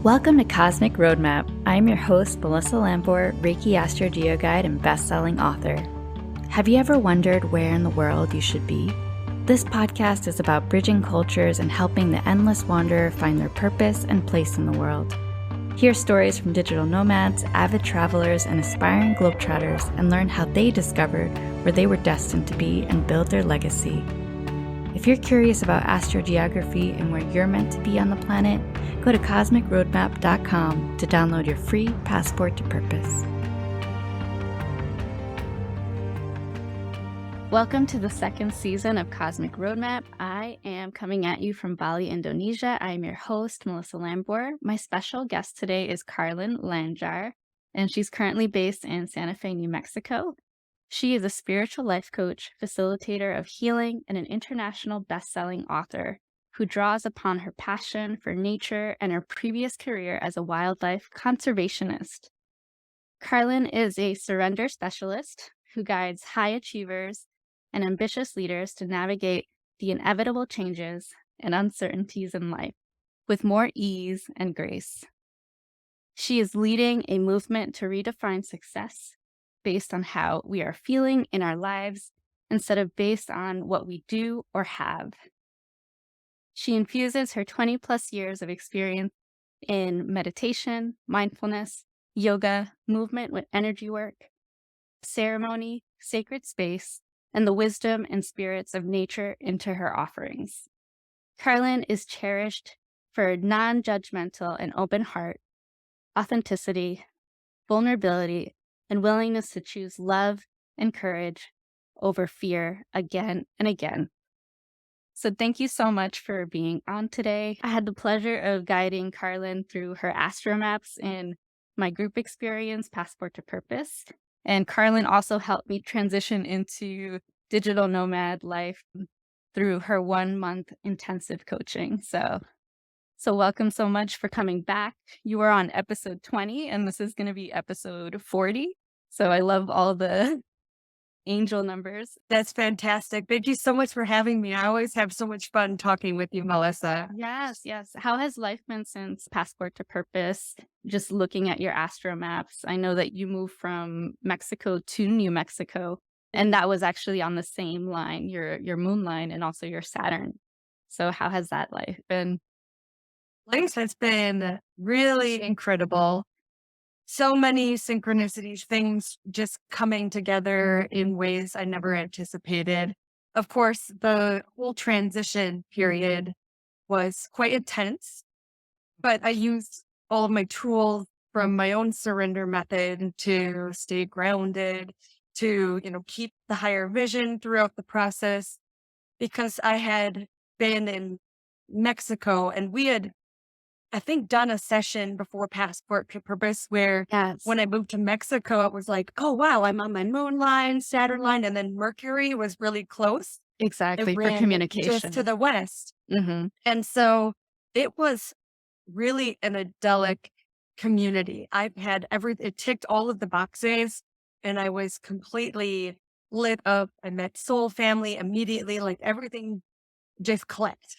Welcome to Cosmic Roadmap. I'm your host, Melissa Langjahr, Reiki Astro Geo Guide and best-selling author. Have you ever wondered where in the world you should be? This podcast is about bridging cultures and helping the endless wanderer find their purpose and place in the world. Hear stories from digital nomads, avid travelers, and aspiring globetrotters, and learn how they discovered where they were destined to be and build their legacy. If you're curious about astrogeography and where you're meant to be on the planet, go to cosmicroadmap.com to download your free passport to purpose. Welcome to the second season of Cosmic Roadmap. I am coming at you from Bali, Indonesia. I am your host, Melissa Langjahr. My special guest today is Karlyn Langjahr, and she's currently based in Santa Fe, New Mexico. She is a spiritual life coach, facilitator of healing, and an international best-selling author who draws upon her passion for nature and her previous career as a wildlife conservationist. Karlyn is a surrender specialist who guides high achievers and ambitious leaders to navigate the inevitable changes and uncertainties in life with more ease and grace. She is leading a movement to redefine success based on how we are feeling in our lives instead of based on what we do or have. She infuses her 20 plus years of experience in meditation, mindfulness, yoga, movement with energy work, ceremony, sacred space, and the wisdom and spirits of nature into her offerings. Karlyn is cherished for a non-judgmental and open heart, authenticity, vulnerability, and willingness to choose love and courage over fear again and again. So thank you so much for being on today. I had the pleasure of guiding Karlyn through her astro maps in my group experience, Passport to Purpose. And Karlyn also helped me transition into digital nomad life through her 1-month intensive coaching. So welcome so much for coming back. You were on episode 20, and this is going to be episode 40. So I love all the angel numbers. That's fantastic. Thank you so much for having me. I always have so much fun talking with you, Melissa. Yes. How has life been since Passport to Purpose? Just looking at your astro maps, I know that you moved from Mexico to New Mexico, and that was actually on the same line, your moon line and also your Saturn. So how has that life been? Life has been really incredible. So many synchronicities, things just coming together in ways I never anticipated. Of course, the whole transition period was quite intense, but I used all of my tools from my own surrender method to stay grounded, to, keep the higher vision throughout the process, because I had been in Mexico and we had, I think, done a session before Passport to Purpose where Yes. when I moved to Mexico, it was like, oh, wow, I'm on my moon line, Saturn line, and then Mercury was really close. Exactly, It for ran communication. just to the west. Mm-hmm. And so it was really an idyllic community. I've had it ticked all of the boxes and I was completely lit up. I met soul family immediately, like everything just clicked.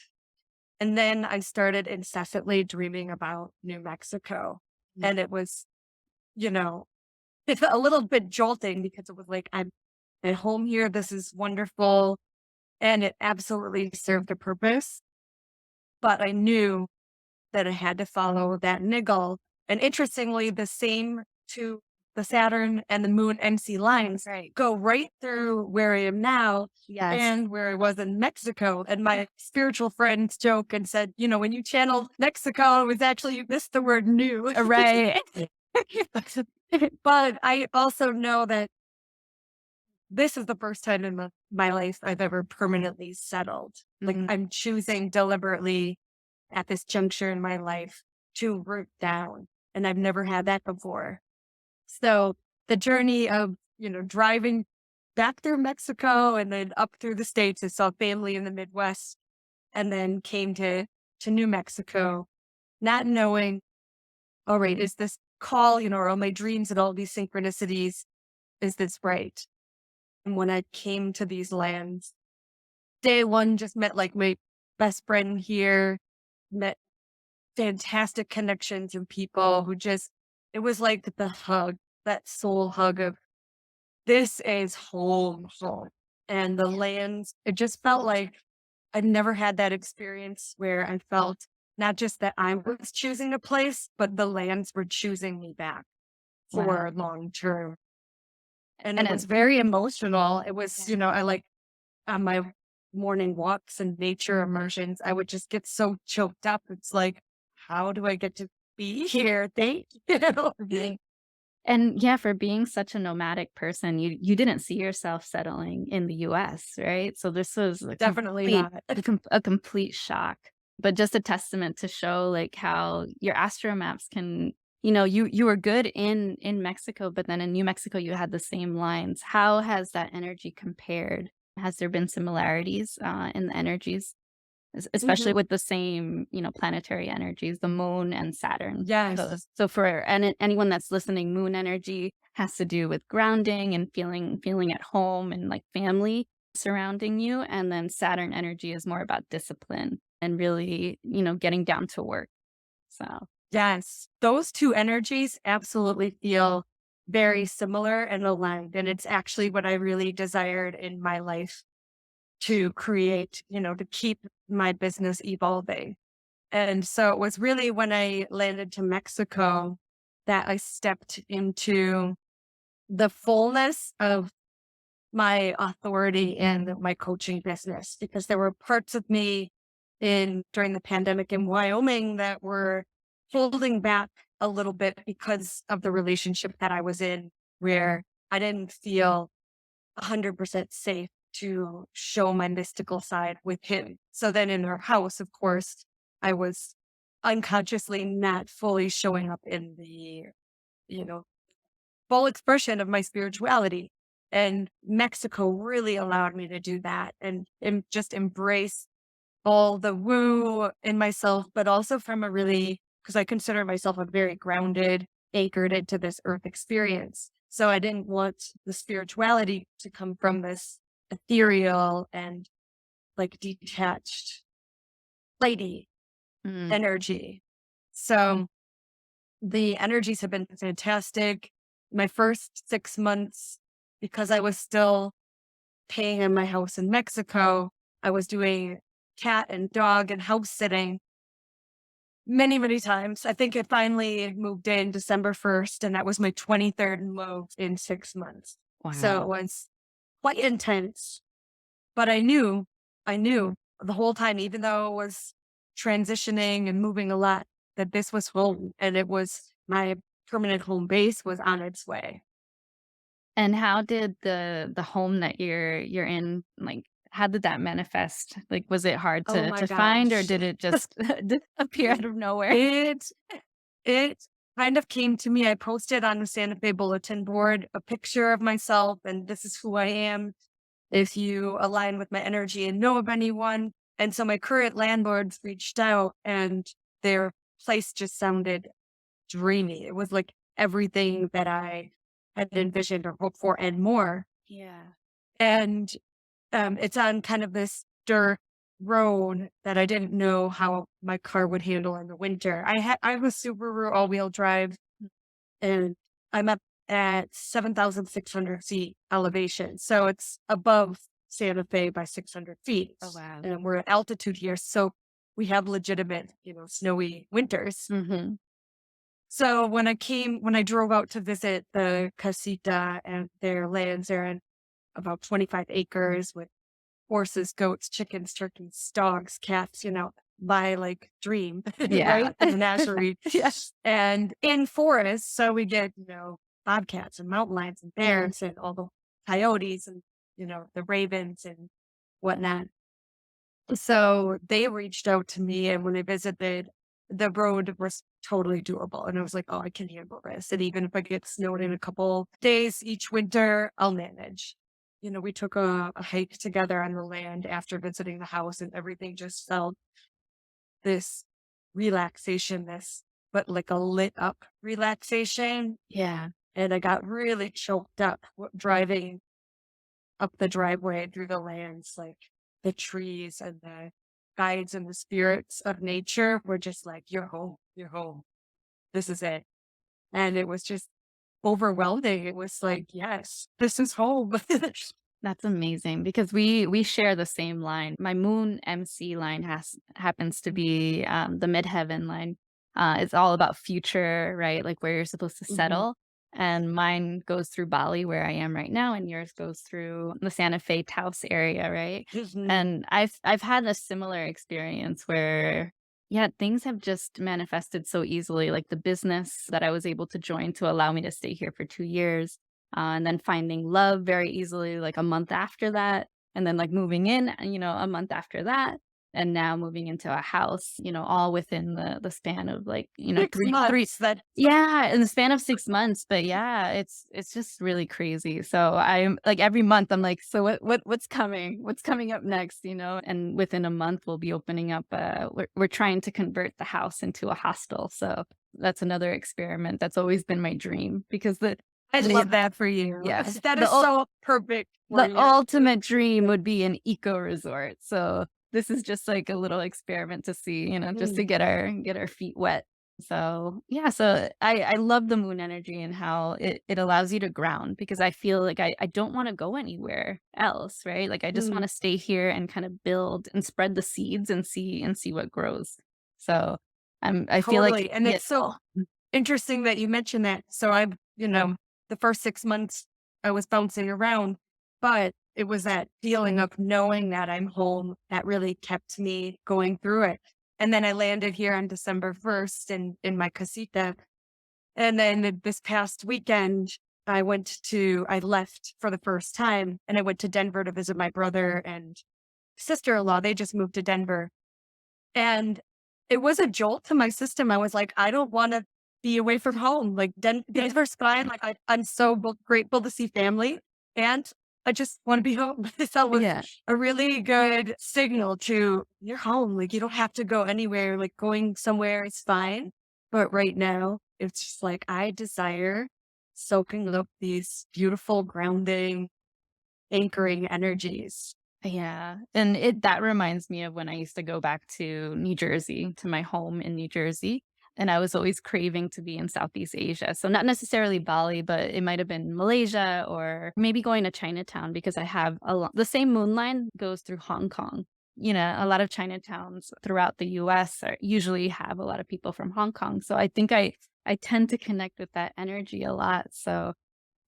And then I started incessantly dreaming about New Mexico. And it was, it's a little bit jolting because it was like, I'm at home here. This is wonderful. And it absolutely served a purpose. But I knew that I had to follow that niggle. And interestingly, the same to the Saturn and the Moon MC lines go right through where I am now and where I was in Mexico. And my spiritual friends joke and said, when you channeled Mexico, it was actually, you missed the word new. Right. But I also know that this is the first time in my life I've ever permanently settled. Like I'm choosing deliberately at this juncture in my life to root down. And I've never had that before. So the journey of, driving back through Mexico and then up through the States, I saw family in the Midwest and then came to New Mexico, not knowing, all right, is this call, are all my dreams and all these synchronicities, is this right? And when I came to these lands, day one, just met like my best friend here, met fantastic connections and people who just, it was like the hug, that soul hug of this is home, home. And the lands, it just felt like I'd never had that experience where I felt not just that I was choosing a place, but the lands were choosing me back Wow. for long term. And And it it was very emotional. It was, I like on my morning walks and nature immersions, I would just get so choked up. It's like, how do I get to be here? Thank you. Right. And yeah, for being such a nomadic person, you didn't see yourself settling in the US, right? So this was Definitely not. a complete shock, but just a testament to show, like, how your astro maps can, you were good in Mexico, but then in New Mexico, you had the same lines. How has that energy compared? Has there been similarities, in the energies? Especially Mhm. with the same, planetary energies, the moon and Saturn. Yes. So for anyone that's listening, moon energy has to do with grounding and feeling at home and, like, family surrounding you, and then Saturn energy is more about discipline and really, getting down to work. So, Yes. Those two energies absolutely feel very similar and aligned. And it's actually what I really desired in my life to create, to keep my business evolving. And so it was really when I landed to Mexico that I stepped into the fullness of my authority in my coaching business, because there were parts of me in during the pandemic in Wyoming that were holding back a little bit because of the relationship that I was in, where I didn't feel 100% safe to show my mystical side with him. So then in our house, of course, I was unconsciously not fully showing up in the, you know, full expression of my spirituality. And Mexico really allowed me to do that and just embrace all the woo in myself, but also from a really, because I consider myself a very grounded, anchored into this earth experience. So I didn't want the spirituality to come from this ethereal and like detached lady mm, energy. So the energies have been fantastic. My first 6 months, because I was still paying in my house in Mexico, I was doing cat and dog and house sitting many, many times. I think I finally moved in December 1st, and that was my 23rd move in 6 months. So it wow. was quite intense, but I knew the whole time, even though it was transitioning and moving a lot, that this was home and it was my permanent home base was on its way. And how did the home that you're in, like, how did that manifest? Like, was it hard Oh my to find, or gosh. did it just appear out of nowhere? It it kind of came to me. I posted on the Santa Fe bulletin board a picture of myself, and this is who I am. If you align with my energy and know of anyone. And so my current landlords reached out, and their place just sounded dreamy. It was like everything that I had envisioned or hoped for and more. Yeah. And it's on kind of this dirt road that I didn't know how my car would handle in the winter. I have a Subaru all-wheel drive, and I'm up at 7,600 feet elevation. So it's above Santa Fe by 600 feet. Oh, wow. And we're at altitude here. So we have legitimate, snowy winters. Mhm. So when I drove out to visit the casita and their lands, they're in about 25 acres with horses, goats, chickens, turkeys, dogs, cats, my like dream, Yeah. right? The menagerie. Yes. And in forests, so we get, bobcats and mountain lions and bears and all the coyotes and, the ravens and whatnot. So they reached out to me, and when they visited, the road was totally doable. And I was like, oh, I can handle this. And even if I get snowed in a couple days each winter, I'll manage. We took a hike together on the land after visiting the house, and everything just felt this relaxation, but like a lit up relaxation. Yeah. And I got really choked up driving up the driveway through the lands, like the trees and the guides and the spirits of nature were just like, you're home, you're home. This is it. And it was just overwhelming. It was like, yes, this is home. That's amazing because we share the same line. My moon MC line happens to be, the midheaven line. It's all about future, right? Like where you're supposed to Mhm. settle. And mine goes through Bali, where I am right now, and yours goes through the Santa Fe Taos area, right? Mhm. And I've had a similar experience where, yeah, things have just manifested so easily. Like the business that I was able to join to allow me to stay here for 2 years, and then finding love very easily, like, a month after that, and then, like, moving in, a month after that, and now moving into a house, all within the span of, like, 6 3 months, that yeah, in the span of 6 months, but yeah, it's just really crazy. So I'm like, every month, I'm like, "So what's coming? What's coming up next?" And within a month, we'll be opening up, we're trying to convert the house into a hostel, so that's another experiment that's always been my dream because I the love that for you. yeah, That the is ul so perfect for the you. ultimate dream would be an eco resort, so this is just like a little experiment to see, just to Mm, get our feet wet. So, yeah, so I love the moon energy and how it allows you to ground because I feel like I don't wanna go anywhere else, right? Like, I just mm, wanna stay here and kinda build and spread the seeds and see what grows. So, I feel like totally. And yeah. it's so interesting that you mentioned that. So the first 6 months I was bouncing around, but it was that feeling of knowing that I'm home that really kept me going through it. And then I landed here on December 1st in my casita. And then this past weekend, I left for the first time and I went to Denver to visit my brother and sister-in-law. They just moved to Denver. And it was a jolt to my system. I was like, I don't want to be away from home. Like Denver's fine. Like I'm so grateful to see family, and I just want to be home. That was Yeah. a really good signal to you're home. Like you don't have to go anywhere. Like going somewhere is fine. But right now, it's just like I desire soaking up these beautiful, grounding, anchoring energies. Yeah, and that reminds me of when I used to go back to New Jersey, to my home in New Jersey, and I was always craving to be in Southeast Asia. So not necessarily Bali, but it might have been Malaysia or maybe going to Chinatown because I have the same moon line goes through Hong Kong. A lot of Chinatowns throughout the US usually have a lot of people from Hong Kong. So I think I tend to connect with that energy a lot. So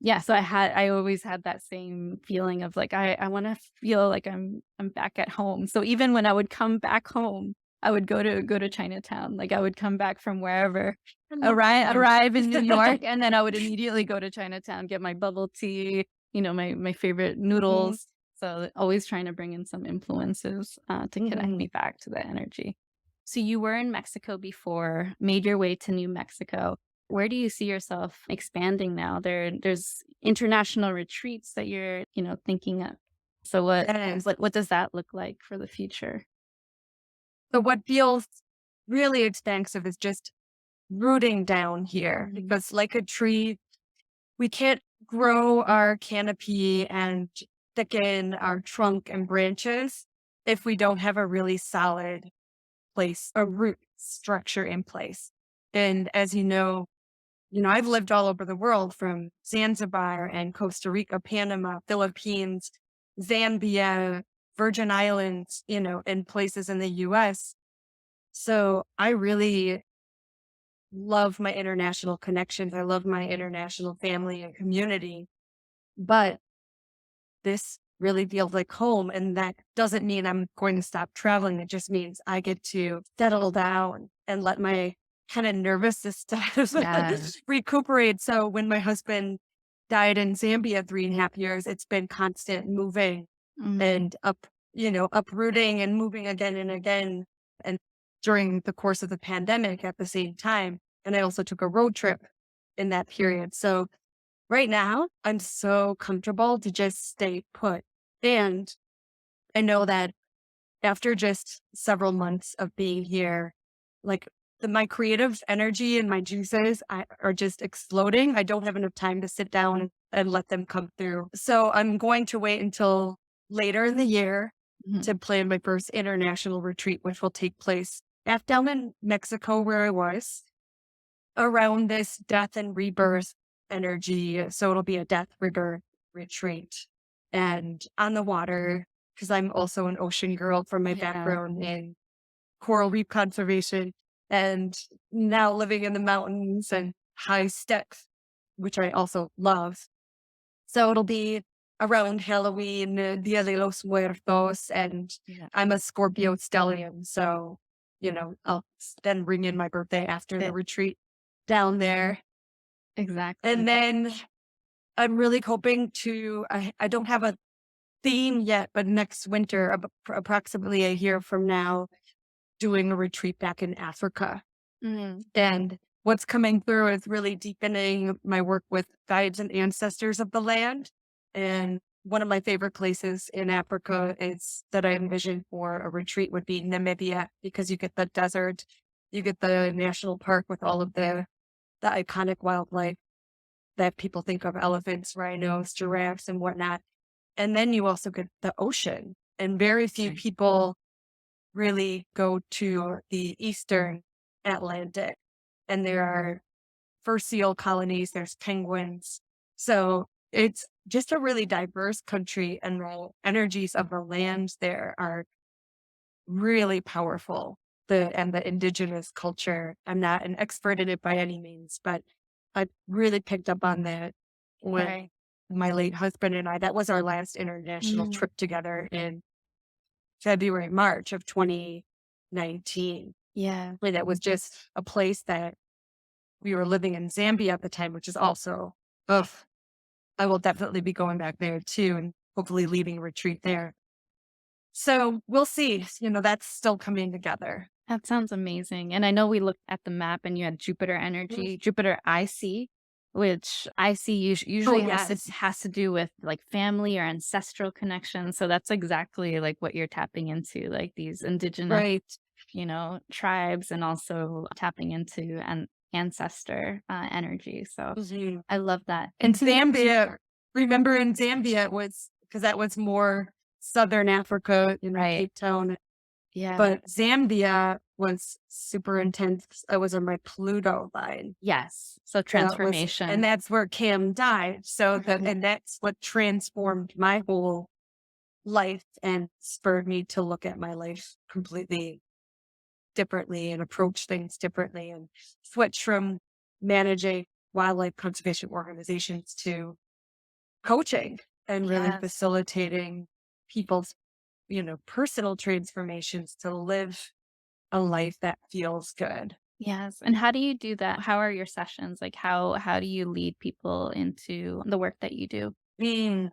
yeah, so I always had that same feeling of like I wanna feel like I'm back at home. So even when I would come back home, I would go to Chinatown. Like I would come back from wherever, I love that. arrive in New York, and then I would immediately go to Chinatown, get my bubble tea, my favorite Mhm, noodles. So always trying to bring in some influences, to connect me mhm. back to that energy. So you were in Mexico before, made your way to New Mexico. Where do you see yourself expanding now? There's international retreats that you're, thinking of. So what Yes. what what does that look like for the future? So what feels really expansive is just rooting down here Mhm. because like a tree, we can't grow our canopy and thicken our trunk and branches if we don't have a really solid place, a root structure in place. And as I've lived all over the world from Zanzibar and Costa Rica, Panama, Philippines, Zambia, Virgin Islands, and places in the US. So I really love my international connections. I love my international family and community, but this really feels like home. And that doesn't mean I'm going to stop traveling. It just means I get to settle down and let my kind of nervous system Yeah. recuperate. So when my husband died in Zambia 3.5 years, it's been constant moving Mm. and uprooting and moving again and again. And during the course of the pandemic at the same time. And I also took a road trip in that period. So right now, I'm so comfortable to just stay put. And I know that after just several months of being here, like my creative energy and my juices are just exploding. I don't have enough time to sit down and let them come through. So I'm going to wait until later in the year Mhm. to plan my first international retreat, which will take place down in Mexico where I was around this death and rebirth energy. So it'll be a death rebirth retreat and on the water because I'm also an ocean girl from my Yeah. background in coral reef conservation and now living in the mountains and high steps, which I also love. So it'll be around Halloween, Dia de los Muertos, and Yeah. I'm a Scorpio stellium. So, I'll then ring in my birthday after the It retreat down there. exactly. And then I'm really hoping I don't have a theme yet, but next winter, approximately a year from now, doing a retreat back in Africa. Mhm. And what's coming through is really deepening my work with guides and ancestors of the land. And one of my favorite places in Africa is that I envision for a retreat would be Namibia because you get the desert, you get the national park with all of the iconic wildlife that people think of elephants, rhinos, giraffes, and whatnot. And then you also get the ocean. And very few Right. people really go to the Eastern Atlantic. And there are fur seal colonies, there's penguins. So it's just a really diverse country, and the energies of the land there are really powerful. The indigenous culture. I'm not an expert in it by any means, but I really picked up on that when Right. my late husband and I, that was our last international Mm. trip together in February, March of 2019. Yeah. And it was just a place that we were living in Zambia at the time, which is also, ugh, I will definitely be going back there too and hopefully leading a retreat there. So we'll see. That's still coming together. That sounds amazing, and I know we looked at the map and you had Jupiter Mm. energy, Jupiter IC, which IC Oh, usually yes. has to do with, like, family or ancestral connections, so that's exactly, like, what you're tapping into, like, these indigenous, Right. tribes and also tapping into an ancestor, energy, so Mhm. I love that. And Zambia, remember in Zambia, it was because that was more Southern Africa, Right. Cape Town. Yeah. But Zambia was super intense. I was on my Pluto line. Yes. So And transformation. that's where Cam died. Mhm. And that's what transformed my whole life and spurred me to look at my life completely differently and approach things differently and switch from managing wildlife conservation organizations to coaching and really Yes. facilitating people's, personal transformations to live a life that feels good. Yes, and how do you do that? How are your sessions? Like, how do you lead people into the work that you do? Mm.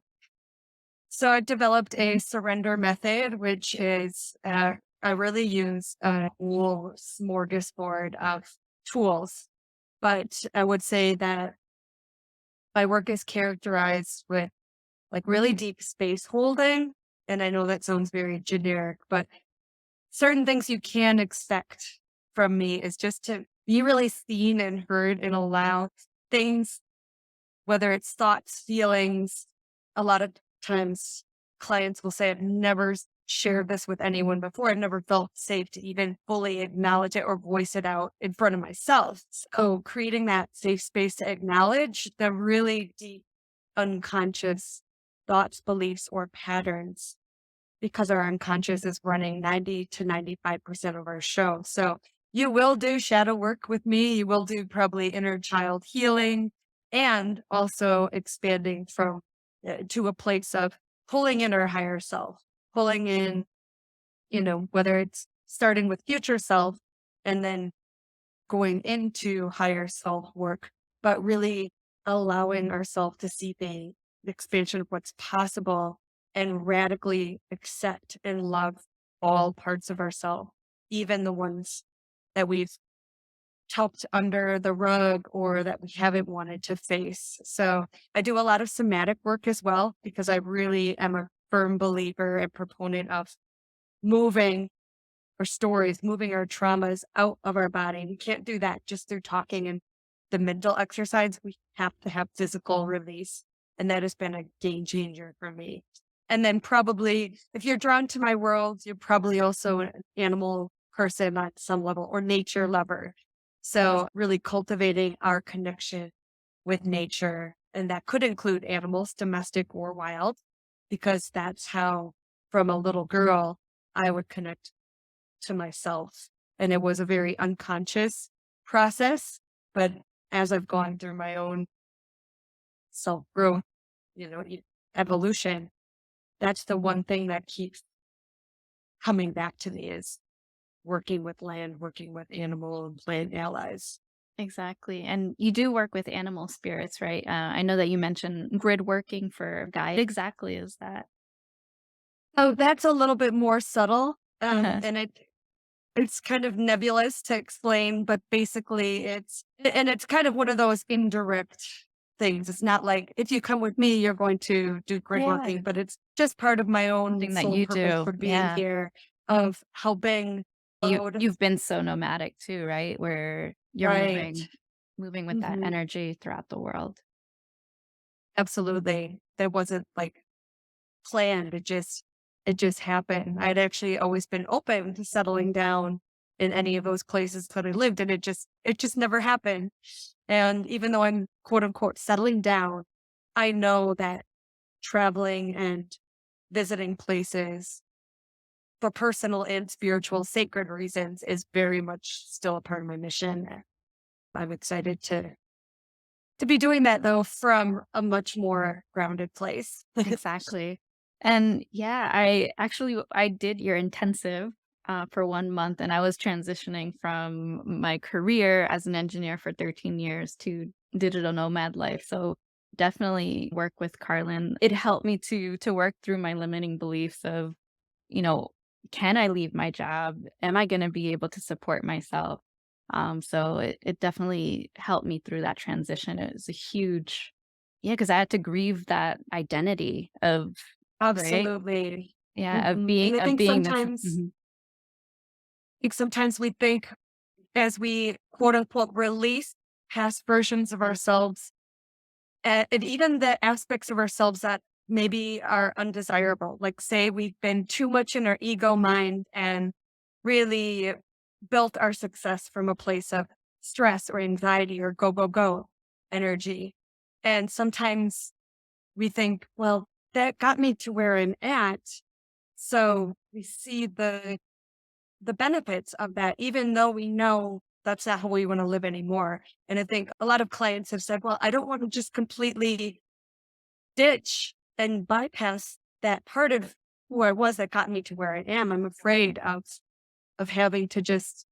So I developed a surrender method, which is I really use a whole smorgasbord of tools, but I would say that my work is characterized with like really deep space holding. And I know that sounds very generic, but certain things you can expect from me is just to be really seen and heard and allow things, whether it's thoughts, feelings. A lot of times clients will say, I've never shared this with anyone before. I've never felt safe to even fully acknowledge it or voice it out in front of myself. So creating that safe space to acknowledge the really deep unconscious thoughts, beliefs, or patterns because our unconscious is running 90 to 95% of our show. So you will do shadow work with me. You will do probably inner child healing and also expanding from to a place of pulling in our higher self, pulling in, whether it's starting with future self and then going into higher self work, but really allowing ourselves to see the expansion of what's possible and radically accept and love all parts of ourselves, even the ones that we've tucked under the rug or that we haven't wanted to face. So I do a lot of somatic work as well because I really am a firm believer and proponent of moving our stories, moving our traumas out of our body. We can't do that just through talking and the mental exercise. We have to have physical release. And that has been a game changer for me. And then probably if you're drawn to my world, you're probably also an animal person on some level or nature lover. So really cultivating our connection with nature. And that could include animals, domestic or wild, because that's how, from a little girl, I would connect to myself. And it was a very unconscious process. But as I've gone through my own self growth, evolution, that's the one thing that keeps coming back to me is working with land, working with animal and plant allies. Exactly, and you do work with animal spirits, right? I know that you mentioned grid working for guide. Exactly is that? Oh, that's a little bit more subtle. And it's kind of nebulous to explain, but basically it's kind of one of those indirect things. It's not like if you come with me, you're going to do grid Yeah. working, but it's just part of my own Something that sole you purpose do, for being yeah. here of helping load. You've been so nomadic too, right? Where you're Right. moving with that Hmm. energy throughout the world. Absolutely. That wasn't like planned. It just happened. I'd actually always been open to settling down in any of those places that I lived, and it just never happened. And even though I'm quote unquote settling down, I know that traveling and visiting places for personal and spiritual sacred reasons is very much still a part of my mission. I'm excited to be doing that though from a much more grounded place. Exactly. And yeah, I did your intensive for 1 month, and I was transitioning from my career as an engineer for 13 years to digital nomad life. So definitely work with Carlin. It helped me to work through my limiting beliefs of, you know, can I leave my job? Am I going to be able to support myself? So it definitely helped me through that transition. It was a huge, yeah, because I had to grieve that identity of, right? Absolutely. Yeah, And I of think being this. sometimes Mhm. sometimes we think as we quote unquote release past versions of ourselves, and even the aspects of ourselves that maybe are undesirable. Like say we've been too much in our ego mind and really built our success from a place of stress or anxiety or go, go, go energy. And sometimes we think, well, that got me to where I'm at. So we see the benefits of that, even though we know that's not how we want to live anymore. And I think a lot of clients have said, well, I don't want to just completely ditch and bypass that part of who I was that got me to where I am. I'm afraid of having to just,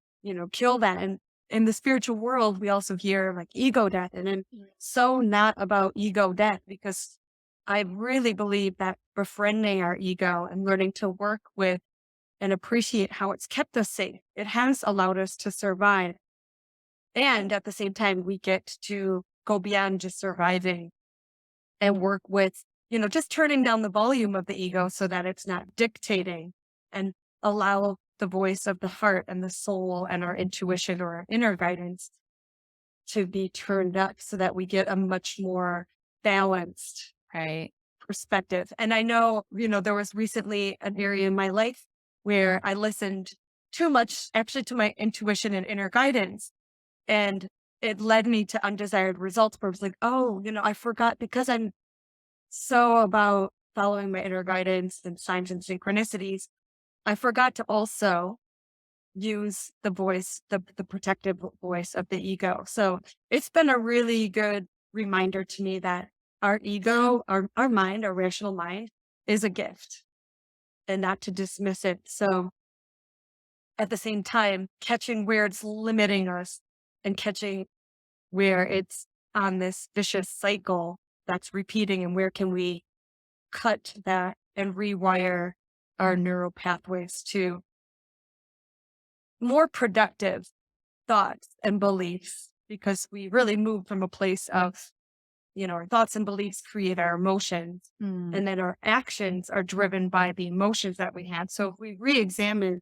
kill that. And in the spiritual world, we also hear like ego death. And I'm so not about ego death because I really believe that befriending our ego and learning to work with and appreciate how it's kept us safe. It has allowed us to survive. And at the same time, we get to go beyond just surviving and work with, just turning down the volume of the ego so that it's not dictating and allow the voice of the heart and the soul and our intuition or our inner guidance to be turned up so that we get a much more balanced Right. perspective. And I know, there was recently an area in my life where I listened too much actually to my intuition and inner guidance. And it led me to undesired results where I was like, oh, I forgot because I'm so about following my inner guidance and signs and synchronicities. I forgot to also use the voice, the protective voice of the ego. So it's been a really good reminder to me that our ego, our mind, our rational mind is a gift and not to dismiss it. So at the same time, catching where it's limiting us and catching where it's on this vicious cycle that's repeating and where can we cut that and rewire our neural pathways to more productive thoughts and beliefs because we really move from a place of, our thoughts and beliefs create our emotions Mm, and then our actions are driven by the emotions that we had. So if we re-examine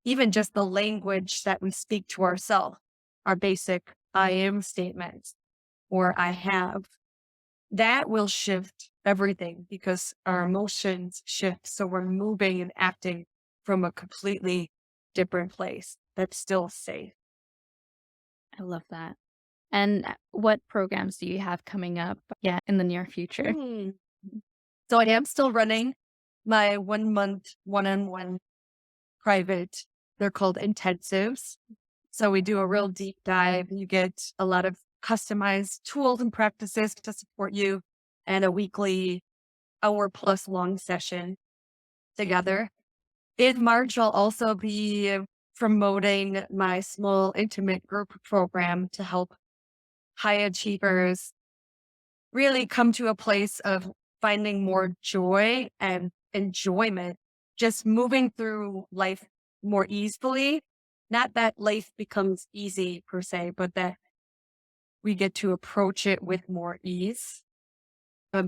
even just the language that we speak to ourselves, our basic I am statements or I have, that will shift everything because our emotions shift. So we're moving and acting from a completely different place that's still safe. I love that. And what programs do you have coming up, yeah, in the near future? Mm. So I am still running my 1 month one-on-one private, they're called intensives. So we do a real deep dive. You get a lot of customized tools and practices to support you and a weekly hour plus long session together. In March, I'll also be promoting my small intimate group program to help high achievers really come to a place of finding more joy and enjoyment, just moving through life more easily. Not that life becomes easy per se, but that we get to approach it with more ease.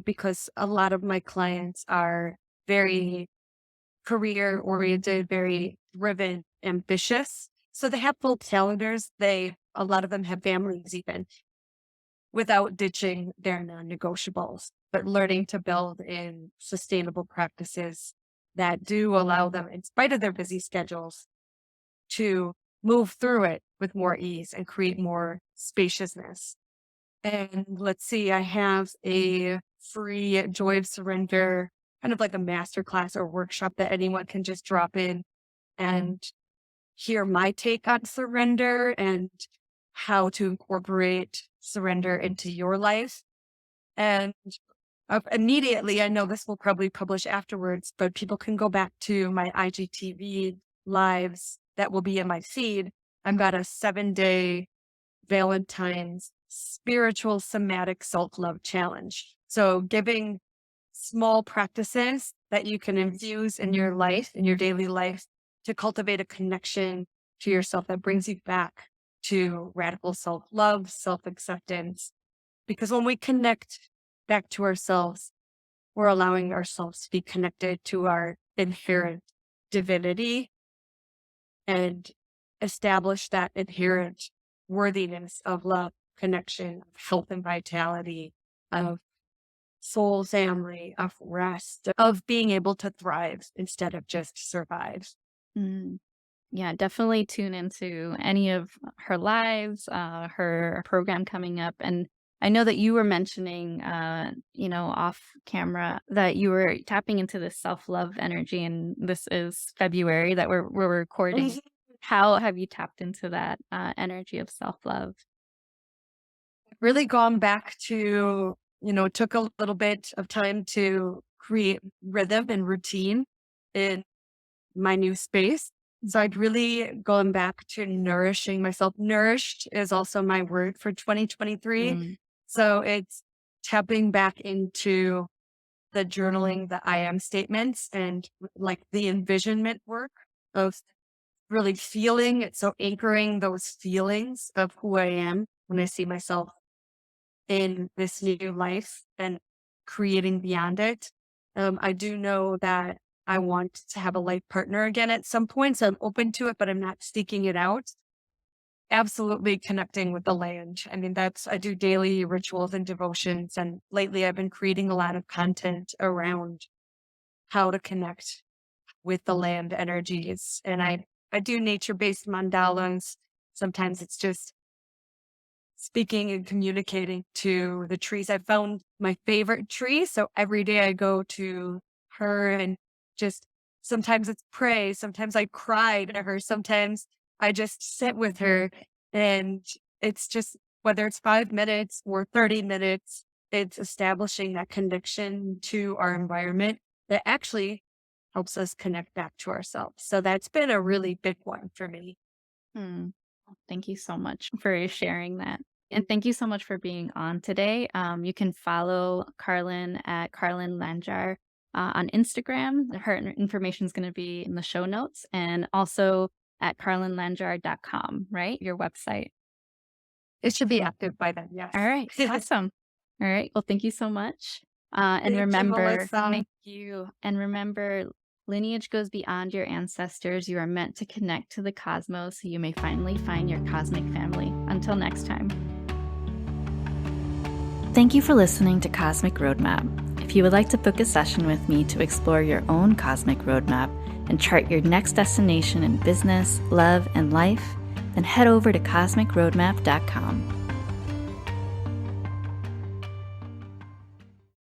Because a lot of my clients are very career oriented, very driven, ambitious. So they have full calendars. A lot of them have families even without ditching their non-negotiables, but learning to build in sustainable practices that do allow them, in spite of their busy schedules, to move through it with more ease and create more spaciousness. And let's see, I have a free Joy of Surrender, kind of like a masterclass or workshop that anyone can just drop in and hear my take on surrender and how to incorporate surrender into your life. And immediately, I know this will probably publish afterwards, but people can go back to my IGTV lives that will be in my feed. I've got a 7-day Valentine's spiritual somatic self-love challenge. So giving small practices that you can infuse in your life, in your daily life, to cultivate a connection to yourself that brings you back to radical self-love, self-acceptance. Because when we connect back to ourselves, we're allowing ourselves to be connected to our inherent divinity and establish that inherent worthiness of love, connection, of health and vitality, of soul family, of rest, of being able to thrive instead of just survive. Mm. Yeah, definitely tune into any of her lives, her program coming up. And I know that you were mentioning, off camera that you were tapping into this self-love energy, and this is February that we're recording. How have you tapped into that energy of self-love? Really gone back to, it took a little bit of time to create rhythm and routine in my new space. So I'd really gone back to nourishing myself. Nourished is also my word for 2023. Mm. So it's tapping back into the journaling, the I am statements, and like the envisionment work of really feeling it. So anchoring those feelings of who I am when I see myself in this new life and creating beyond it. I do know that I want to have a life partner again at some point, so I'm open to it, but I'm not seeking it out. Absolutely connecting with the land. I mean, I do daily rituals and devotions. And lately I've been creating a lot of content around how to connect with the land energies. And I do nature-based mandalas. Sometimes it's just speaking and communicating to the trees. I found my favorite tree. So every day I go to her and just sometimes it's pray. Sometimes I cry to her. Sometimes I just sit with her and it's just whether it's 5 minutes or 30 minutes, it's establishing that connection to our environment that actually helps us connect back to ourselves. So that's been a really big one for me. Hmm. Thank you so much for sharing that. And thank you so much for being on today. You can follow Karlyn at Karlyn Langjahr on Instagram. Her information is going to be in the show notes, and also at karlynlangjahr.com, right? Your website. It should be active by then. All Yes. right. Awesome. All right. Well, thank you so much. And Thank you, remember, Melissa. thank you. And remember, lineage goes beyond your ancestors. You are meant to connect to the cosmos so you may finally find your cosmic family. Until next time. Thank you for listening to Cosmic Roadmap. If you would like to book a session with me to explore your own cosmic roadmap and chart your next destination in business, love, and life, then head over to cosmicroadmap.com.